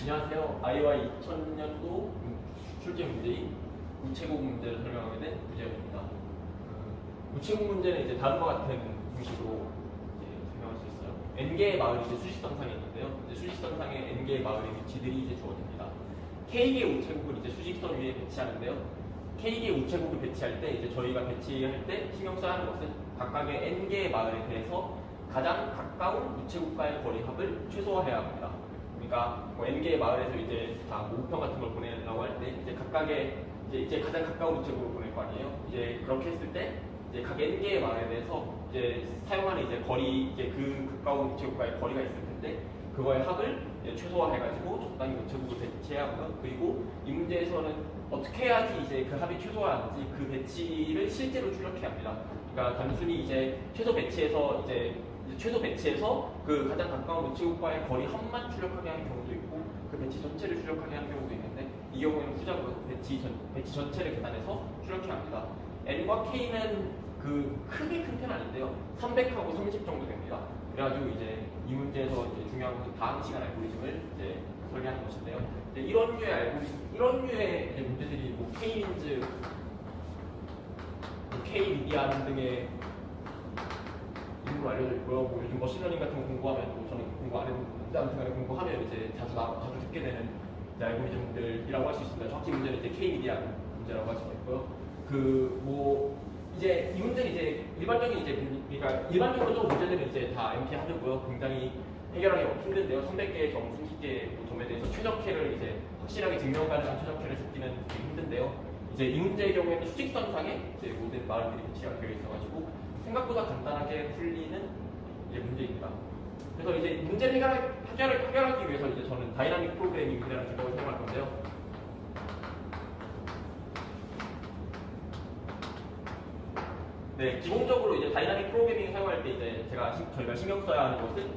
안녕하세요. IY 2000년도 출제 문제인 우체국 문제를 설명하게 된 유재현입니다. 우체국 문제는 이제 다음과 같은 형식으로 설명할 수 있어요. N개의 마을이 이제 수직선상에 있는데요. 이제 수직선상에 N개의 마을의 위치들이 이제 주어집니다. K개의 우체국을 이제 수직선 위에 배치하는데요. K개의 우체국을 배치할 때 이제 저희가 배치할 때 신경 써야 하는 것은 각각의 N개의 마을에 대해서 가장 가까운 우체국과의 거리합을 최소화해야 합니다. 그러니까 뭐 N개의 마을에서 이제 다 우편 같은 걸 보내려고 할 때 이제 각각의 이제 가장 가까운 우체국으로 보낼 거 아니에요. 이제 그렇게 했을 때 이제 각 N개의 마을에 대해서 이제 사용하는 이제 거리 이제 그 가까운 우체국과의 거리가 있을 텐데 그거의 합을 최소화해가지고 적당히 우체국을 배치해야 하고요. 그리고 이 문제에서는 어떻게 해야지 이제 그 합이 최소화하는지 그 배치를 실제로 출력해야 합니다. 그러니까 단순히 이제 최소 배치해서 그 가장 가까운 우체국과의 거리 합만 출력하게 하는 경우도 있고 그 배치 전체를 출력하게 하는 경우도 있는데 이 경우에는 후자고요. 배치 전체를 계산해서 출력해야 합니다. N과 K는 그 크게 큰 편은 아닌데요. 300하고 30 정도 됩니다. 그래가지고 이제 이 문제에서 이제 중요한 것은 다음 시간 알고리즘을 이제 설계하는 것인데요. 이제 이런 류의 이제 문제들이 뭐 K-민즈, K-미디안 등의 이름으로 알려져 있고요. 뭐 요즘 머신러닝 같은 거 공부하면 뭐 저는 공부 안 했는데 아무튼 간에 공부하면 이제 자주 듣게 되는 이제 알고리즘들이라고 할 수 있습니다. 정확히 문제는 이제 K-미디안 문제라고 할 수가 있고요. 그 뭐 이제 이 문제는 이제 그러니까 일반적으로 좀 문제들은 이제 다 MT 하드고요. 굉장히 해결하기 힘든데요. 300개의 점, 30개의 점에 대해서 최적해를 이제 확실하게 증명 가능한 최적해를 찾기는 되게 힘든데요. 이제 이 문제의 경우에는 수직선상에 이제 모든 마을들이 배치가 되어 있어가지고 생각보다 간단하게 풀리는 이제 문제입니다. 그래서 이제 문제를 해결하기 위해서 이제 저는 다이나믹 프로그래밍이라는 기법을 사용할 건데요. 네, 기본적으로 이제 다이나믹 프로그래밍을 사용할 때 이제 저희가 신경 써야 하는 것은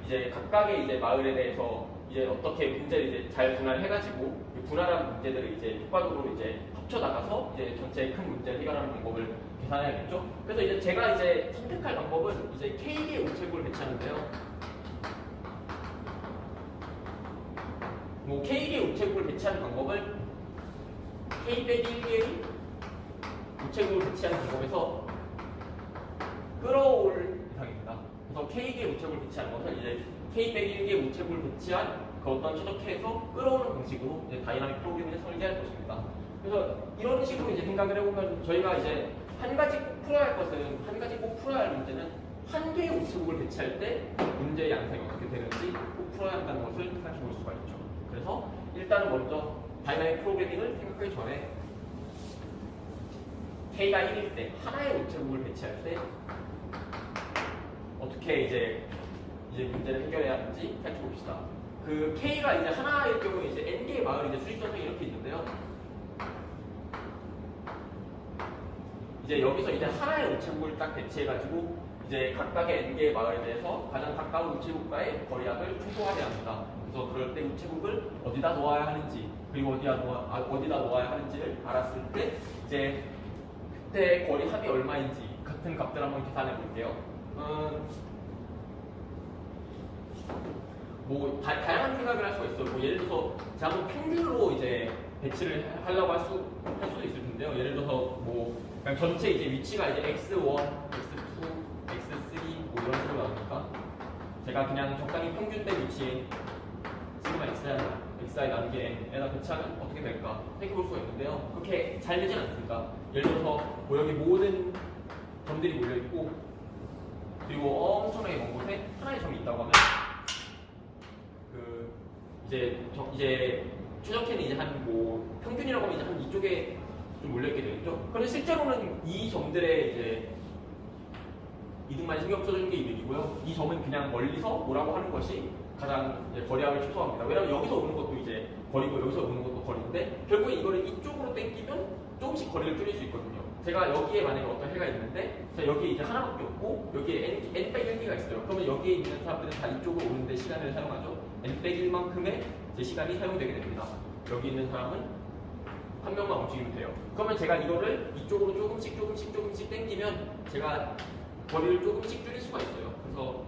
이제 각각의 이제 마을에 대해서 이제 어떻게 문제를 이제 잘 분할해가지고 분할한 문제들을 이제 효과적으로 이제 합쳐 나가서 이제 전체 큰 문제를 해결하는 방법을 계산해야겠죠. 그래서 이제 제가 이제 선택할 방법은 이제 K개의 우체국을 배치하는데요. 뭐 K개의 우체국을 배치하는 방법은 K-1개의 우체국을 배치하는 방법에서 끌어올 이상입니다. 그래서 K개의 우체국을 배치하는 것은 이제 K-1개의 우체국을 배치한 그 어떤 최적해에서 끌어오는 방식으로 이제 다이나믹 프로그래밍을 설계할 것입니다. 그래서 이런 식으로 이제 생각을 해보면 저희가 이제 한 가지 꼭 풀어야 할 문제는 한 개의 우체국을 배치할 때 문제의 양상이 어떻게 되는지 꼭 풀어야 한다는 것을 생각해 볼 수가 있죠. 그래서 일단은 먼저 다이나믹 프로그래밍을 생각하기 전에 K가 1일 때 하나의 우체국을 배치할 때 어떻게 이제 문제를 해결해야 하는지 생각해 봅시다. 그 K가 이제 하나일 경우에 이제 N개의 마을이 이제 수직선상에 이렇게 있는데요. 이제 여기서 이제 하나의 우체국을 딱 배치해가지고 이제 각각의 N개의 마을에 대해서 가장 가까운 우체국과의 거리합을 최소화해야 합니다. 그래서 그럴 때 우체국을 어디다 놓아야 하는지 그리고 어디다 놓아야 하는지를 알았을 때 이제 그때 거리합이 얼마인지 같은 값들 한번 계산해 볼게요. 뭐 다양한 생각을 할 수가 있어요. 뭐 예를 들어서 제가 한번 평균으로 이제 배치를 하려고 할 수도 있을 텐데요. 예를 들어서 뭐 그냥 전체 이제 위치가 이제 x1, x2, x3 뭐 이런 식으로 나오니까 제가 그냥 적당히 평균된 위치에 시그마 xi 나누기 n에다 배치하면 어떻게 될까 생각해 볼 수가 있는데요. 그렇게 잘 되진 않습니다. 예를 들어서 뭐 여기 모든 점들이 몰려 있고 그리고 엄청나게 먼 곳에 하나의 점이 있다고 하면 이제 최적해는 이제 한 뭐 평균이라고 하면 이제 한 이쪽에 좀 몰려있게 되겠죠. 그런데 실제로는 이 점들의 이제 이득만 신경 써주는 게 이득이고요. 이 점은 그냥 멀리서 뭐라고 하는 것이 가장 이제 거리합을 최소화합니다. 왜냐하면 여기서 오는 것도 이제 거리고 여기서 오는 것도 거리인데 결국에 이거를 이쪽으로 당기면 조금씩 거리를 줄일 수 있거든요. 제가 여기에 만약에 어떤 해가 있는데 제가 여기에 이제 하나밖에 없고 여기에 n-1개가 있어요. 그러면 여기에 있는 사람들은 다 이쪽으로 오는데 시간을 사용하죠. n-1만큼의 제 시간이 사용되게 됩니다. 여기 있는 사람은 한 명만 움직이면 돼요. 그러면 제가 이거를 이쪽으로 조금씩 당기면 제가 거리를 조금씩 줄일 수가 있어요. 그래서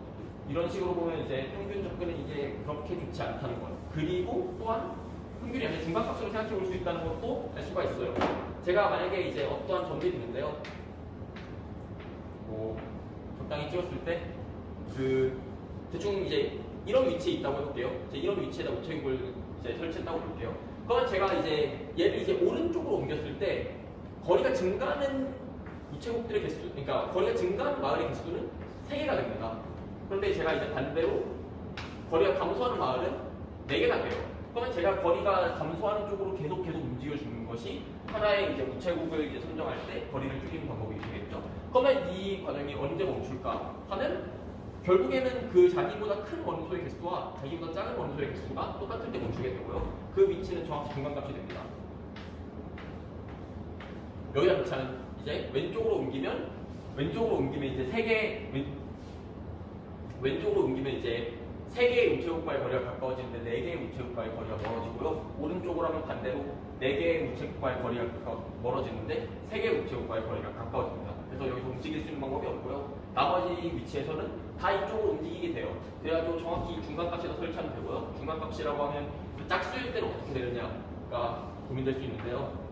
이런 식으로 보면 이제 평균 접근은 이제 그렇게 좋지 않다는 거예요. 그리고 또한 평균이 아니라 중간값으로 생각해 볼 수 있다는 것도 알 수가 있어요. 제가 만약에 이제 어떠한 점들이 있는데요. 뭐 적당히 찍었을 때 그 대충 이제 이런 위치에 있다고 해볼게요. 이제 이런 위치에다 우체국을 이제 설치했다고 볼게요. 그러면 제가 이제 얘를 이제 오른쪽으로 옮겼을 때 거리가 증가하는 우체국들의 개수, 그러니까 거리가 증가하는 마을의 개수는 3개가 됩니다. 그런데 제가 이제 반대로 거리가 감소하는 마을은 4개가 돼요. 그러면 제가 거리가 감소하는 쪽으로 계속 움직여주는 것이 하나의 이제 우체국을 이제 선정할 때 거리를 줄이는 방법이 되겠죠. 그러면 이 과정이 언제 멈출까 하는 결국에는 그 자기보다 큰 원소의 개수와 자기보다 작은 원소의 개수가 똑같을 때 멈추게 되고요. 그 위치는 정확히 중간값이 됩니다. 여기다 배치하는 이제 왼쪽으로 옮기면 이제 왼쪽으로 옮기면 이제 3개의 우체국과의 거리가 가까워지는데 4개의 우체국과의 거리가 멀어지고요. 오른쪽으로 하면 반대로 4개의 우체국과의 거리가 멀어지는데 3개의 우체국과의 거리가 가까워집니다. 그래서 여기서 움직일 수 있는 방법이 없고요. 나머지 위치에서는 다 이쪽으로 움직이게 돼요. 그래가지고 정확히 중간값에다 설치하면 되고요. 중간값이라고 하면 그 짝수일 때는 어떻게 되느냐가 고민될 수 있는데요.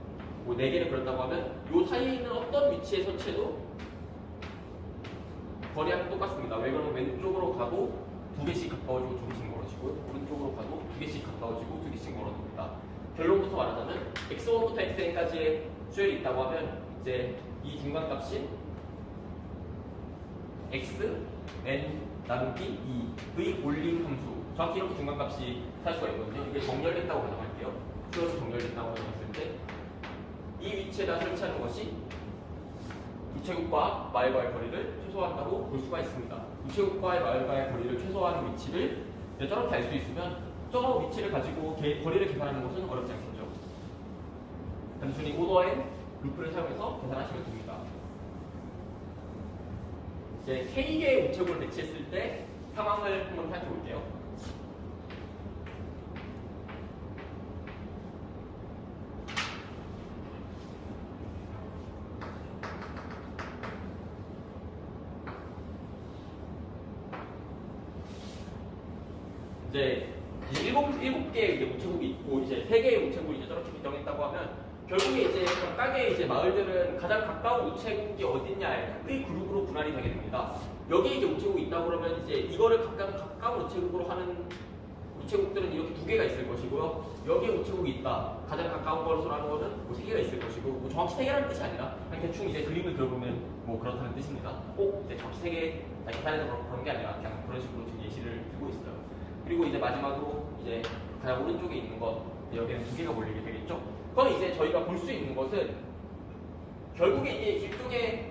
뭐 4개를 그렸다고 하면 이 사이에 있는 어떤 위치에 설치해도 거리하면 똑같습니다. 왜 그러면 왼쪽으로 가도 2개씩 가까워지고 2개씩 멀어지고요. 오른쪽으로 가도 2개씩 가까워지고 2개씩 멀어집니다. 결론부터 말하자면 x1부터 xn까지의 수열이 있다고 하면 이제 이 중간값인 x, n 나누기 2의 올림 함수, 정확히 이렇게 중간값이 살 수가 있거든요. 이게 정렬됐다고 가정할게요. 수열이 정렬됐다고 가정했을 때 이 위치에다 설치하는 것이 우체국과 마을과의 거리를 최소화한다고 볼 수가 있습니다. 우체국과의 마을과의 거리를 최소화하는 위치를 저렇게 알 수 있으면 저 위치를 가지고 거리를 계산하는 것은 어렵지 않겠죠. 단순히 오더 앤 루프를 사용해서 계산하시면 됩니다. 이제 K개의 우체국을 배치했을 때 상황을 한번 살펴볼게요. 이제 7개의 우체국이 있고 이제 3개의 우체국이 이제 저렇게 규정했다고 하면 결국에 이제 각각의 이제 마을들은 가장 가까운 우체국이 어딨냐의 그룹으로 분할이 되게 됩니다. 여기에 이제 우체국이 있다고 그러면 이제 이거를 가까운 우체국으로 하는 우체국들은 이렇게 2개가 있을 것이고요. 여기에 우체국이 있다. 가장 가까운 것으로 하는 거는 뭐 3개가 있을 것이고 뭐 정확히 3개라는 뜻이 아니라 그냥 대충 이제 그림을 그려보면 뭐 그렇다는 뜻입니다. 꼭 이제 정확히 3개 계산해서 그런 게 아니라 그냥 그런 식으로 지금 예시를 들고 있어요. 그리고 이제 마지막으로 이제 가장 오른쪽에 있는 것 여기는 2개가 몰리게 되겠죠. 그럼 이제 저희가 볼 수 있는 것은 결국에 이제 일종의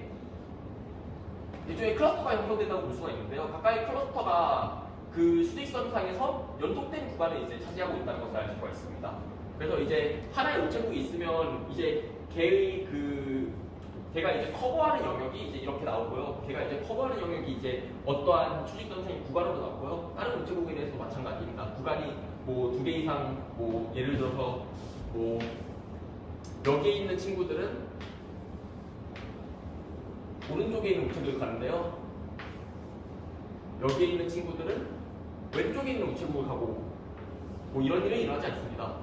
클러스터가 형성된다고 볼 수가 있는데요. 각각의 클러스터가 그 수직선상에서 연속된 구간을 이제 차지하고 있다는 것을 알 수가 있습니다. 그래서 이제 하나의 우체국이 있으면 이제 걔가 이제 커버하는 영역이 이제 이렇게 나오고요. 걔가 이제 커버하는 영역이 이제 어떠한 수직선상의 구간으로 나오고요. 다른 우체국에 대해서도 마찬가지입니다. 구간이 뭐 2개 이상 뭐 예를 들어서 뭐 여기에 있는 친구들은 오른쪽에 있는 우체국을 가는데요. 여기에 있는 친구들은 왼쪽에 있는 우체국을 가고 뭐 이런 일은 일어나지 않습니다.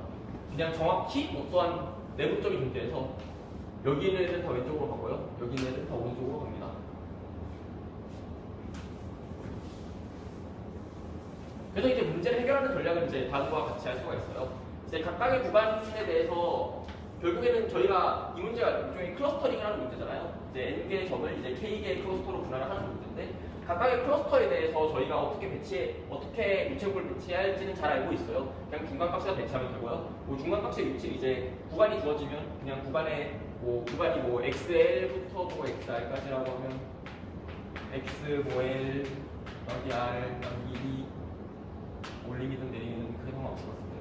그냥 정확히 어떠한 내부점이 존재해서 여기 있는 애들은 다 왼쪽으로 가고요. 여기 있는 애들은 다 오른쪽으로 갑니다. 그래서 이제 문제를 해결하는 전략은 이제 다음과 같이 할 수가 있어요. 이제 각각의 구간에 대해서 결국에는 저희가 이 문제가 일종의 클러스터링을 하는 문제잖아요. 이제 n개의 점을 이제 k개의 클러스터로 분할을 하는 문제인데 각각의 클러스터에 대해서 저희가 어떻게 우체국을 배치해야 할지는 잘 알고 있어요. 그냥 중간값에다 배치하면 되고요. 뭐 중간값의 위치는 이제 구간이 주어지면 그냥 구간이 뭐 xl부터 뭐 xr까지라고 하면 x 뭐 l 여기 r 여기 올림이든 내림이든 크게 상관없을 것 같습니다.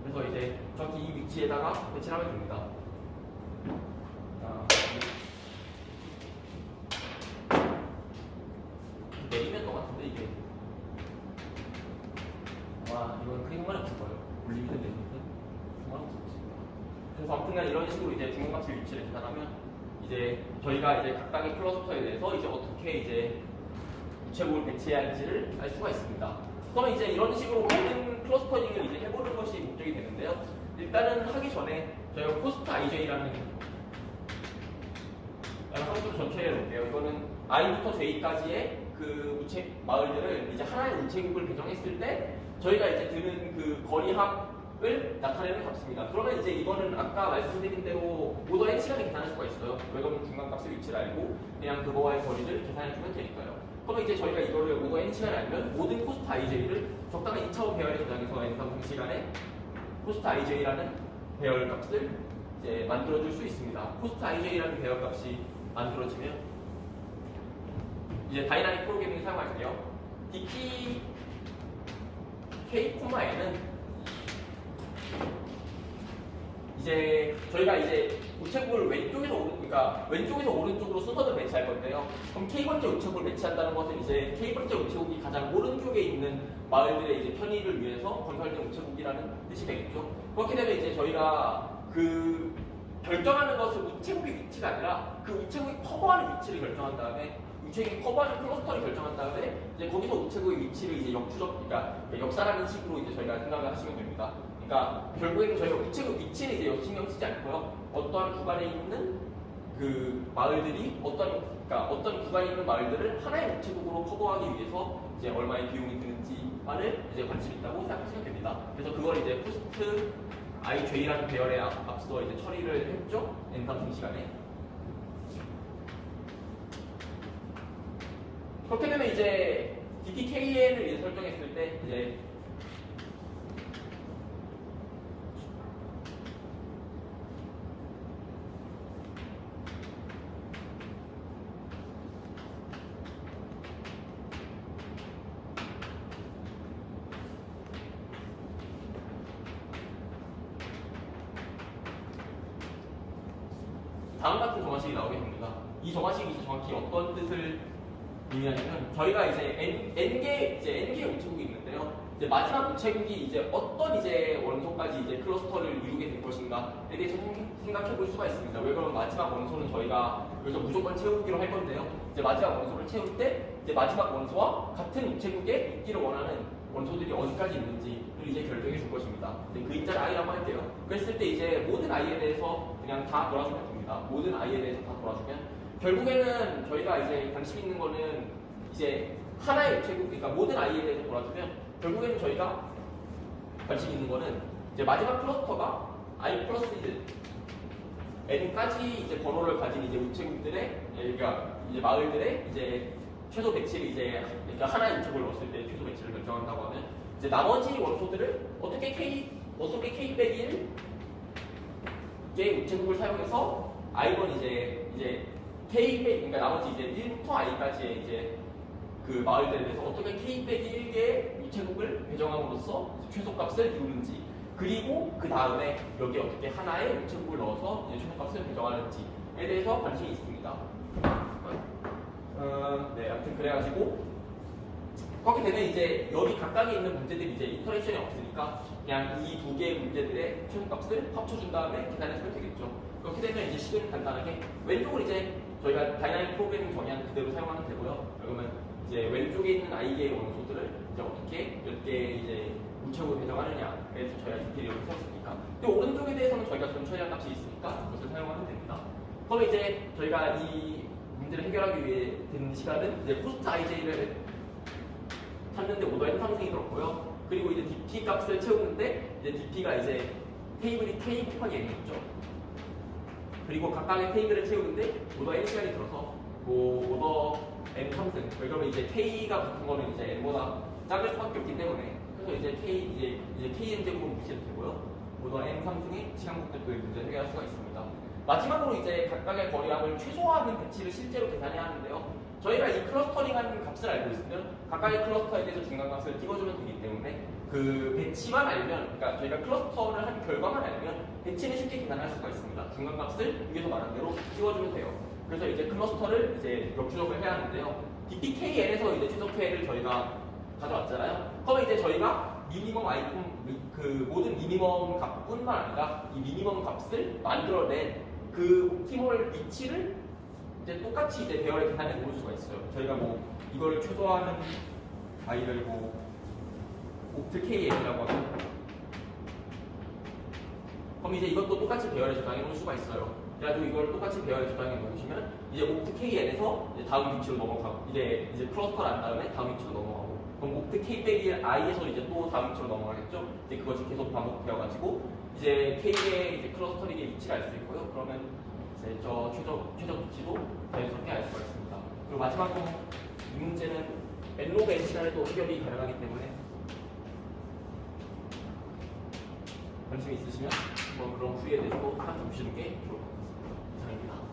그래서 이제 정확히 이 위치에다가 배치를 하면 됩니다. 내리면 똑같은데 이게 이건 크게 상관이 없을 거예요. 올림이든 내림이든 상관없을 것입니다. 그래서 아무튼간 이런 식으로 이제 중간값의 위치를 계산하면 이제 저희가 이제 각각의 클러스터에 대해서 이제 어떻게 이제 우체국을 배치해야 할지를 알 수가 있습니다. 그러면 이제 이런 식으로 모든 클러스터링을 이제 해보는 것이 목적이 되는데요. 일단은 하기 전에 저희가 코스트 IJ라는 함수 전체를 볼게요. 이거는 I부터 J까지의 그 마을들을 이제 하나의 우체국을 배정했을 때 저희가 이제 드는 그 거리합을 나타내는 값입니다. 그러면 이제 이거는 아까 말씀드린 대로 오더 n 시간에 계산할 수가 있어요. 왜냐면 중간값의 위치를 알고 그냥 그거와의 거리를 계산해주면 되니까요. 그러면 이제 저희가 이거를 오더 n 시간에 알면 모든 코스트 IJ를 적당한 2차원 배열에 저장해서 n3 시간에 코스트 IJ라는 배열 값을 이제 만들어줄 수 있습니다. 코스트 IJ라는 배열 값이 만들어지면 이제 다이나믹 프로그래밍을 사용할게요. DP K, N은 이제 저희가 이제 우체국을 왼쪽에서 오른쪽으로 순서대로 배치할 건데요. 그럼 K번째 우체국을 배치한다는 것은 이제 K번째 우체국이 가장 오른쪽에 있는 마을들의 이제 편의를 위해서 건설된 우체국이라는 뜻이 되겠죠. 그렇게 되면 이제 저희가 그 결정하는 것은 우체국의 위치가 아니라 그 우체국이 커버하는 위치를 결정한 다음에 우체국이 커버하는 클러스터를 결정한 다음에 이제 거기서 우체국의 위치를 이제 역사라는 식으로 이제 저희가 생각을 하시면 됩니다. 그러니까 결국에는 저희가 우체국 위치는 이제 신경 쓰지 않고요. 어떠한 구간에 있는 그 마을들이 어떤 구간에 있는 마을들을 하나의 우체국으로 커버하기 위해서 이제 얼마의 비용이 드는지만을 이제 관심 있다고 생각하시면 됩니다. 그래서 그걸 이제 코스트 IJ라는 배열에 앞서 이제 처리를 했죠. n3 시간에. 그렇게 되면 이제 DPKN을 이제 설정했을 때 이제 다음 같은 정화식이 나오게 됩니다. 이 정화식이 이제 정확히 어떤 뜻을 의미하냐면 저희가 이제 n개 우체국이 있는데요. 이제 마지막 우체국이 이제 어떤 이제 원소까지 이제 클러스터를 이루게 될 것인가에 대해서 생각해 볼 수가 있습니다. 왜 그러면 마지막 원소는 저희가 여기서 무조건 채우기로 할 건데요. 이제 마지막 원소를 채울 때 이제 마지막 원소와 같은 우체국에 있기를 원하는 원소들이 어디까지 있는지를 이제 결정해 줄 것입니다. 이제 그 입자를 i라고 할게요. 그랬을 때 이제 모든 i에 대해서 그냥 다 돌아주면 됩니다. 모든 i에 대해서 다 돌아주면 결국에는 저희가 이제 관심 있는 거는 이제 하나의 우체국, 그러니까 모든 i에 대해서 돌아주면 결국에는 저희가 관심 있는 거는 이제 마지막 클러스터가 i 플러스 n까지 이제 번호를 가진 이제 우체국들의 그러니까 이제 마을들의 이제 최소 배치를 이제 그러니까 하나의 우체국을 넣었을 때 최소 배치를 결정한다고 하면 이제 나머지 원소들을 어떻게 k-1의 우체국을 사용해서 i1 이제 k-1 그러니까 나머지 이제 1부터 i까지의 이제 그 마을들에 대해서 어떻게 k-1개의 우체국을 배정함으로써 최소값을 이루는지 그리고 그 다음에 여기 어떻게 하나의 우체국을 넣어서 이제 최소값을 배정하는지에 대해서 관심이 있습니다. 네, 아무튼 그래가지고 그렇게 되면 이제 여기 각각에 있는 문제들이 이제 인터랙션이 없으니까 그냥 이 두 개의 문제들의 최소값을 합쳐준 다음에 계산해주면 되겠죠. 그렇게 되면 이제 식은 간단하게 왼쪽을 이제 저희가 다이나믹 프로그래밍 정의한 그대로 사용하면 되고요. 그러면 이제 왼쪽에 있는 i개의 원소들을 이제 어떻게 몇 개의 이제 우체국을 배정하느냐에 대해서 저희가 디테일을 세웠으니까. 또 오른쪽에 대해서는 저희가 전 처리한 값이 있으니까 그것을 사용하면 됩니다. 그러면 이제 저희가 이 문제를 해결하기 위해 드는 시간은 이제 코스트 IJ를 찾는데 오더 n 상승이 들었고요. 그리고 이제 DP 값을 채우는데 이제 DP가 이제 테이블이 K 곱하기 n이었죠. 그리고 각각의 테이블을 채우는데 오더 n 시간이 들어서 오더 n 상승. 그러면 이제 K가 붙은 거는 이제 n보다 작을 수밖에 없기 때문에 그래서 이제 Kn 제곱은 무시해도 되고요. 오더 n 상승의 시간 곡들을 문제 해결할 수가 있습니다. 마지막으로 이제 각각의 거리합을 최소화하는 배치를 실제로 계산해야 하는데요. 저희가 이 클러스터링하는 값을 알고 있으면 각각의 클러스터에 대해서 중간값을 찍어주면 되기 때문에 그 배치만 알면, 그러니까 저희가 클러스터를 한 결과만 알면 배치는 쉽게 계산할 수가 있습니다. 중간값을 위에서 말한 대로 찍어주면 돼요. 그래서 이제 클러스터를 이제 역추적을 해야 하는데요. DPKN에서 이제 최적화를 저희가 가져왔잖아요. 그러면 이제 저희가 미니멈 그 모든 미니멈 값뿐만 아니라 이 미니멈 값을 만들어낸 그 옵티멀 위치를 이제 똑같이 이제 배열의 계산에 놓을 수가 있어요. 저희가 뭐 이걸 최소화하는 i를 뭐 옵트 KN이라고 하면, 그럼 이제 이것도 똑같이 배열의 저장해 놓을 수가 있어요. 그래가지고 이걸 똑같이 배열의 저장해 놓으시면 이제 옵트 KN에서 이제 다음 위치로 넘어가고, 이제 클러스터를 한 다음에 다음 위치로 넘어가고, 그럼 옵트 K 빼기 I에서 이제 또 다음 위치로 넘어가겠죠. 이제 그것이 계속 반복되어가지고 이제 K의 이제 클러스터링의 위치를 알 수 있고요. 그러면 이제 저 최저 위치도 자연스럽게 알 수가 있습니다. 그리고 마지막으로 이 문제는 n로그 n 시간에도 해결이 가능하기 때문에 관심이 있으시면 한번 그런 풀이에 대해서도 한번 보시는 게 좋을 것 같아요.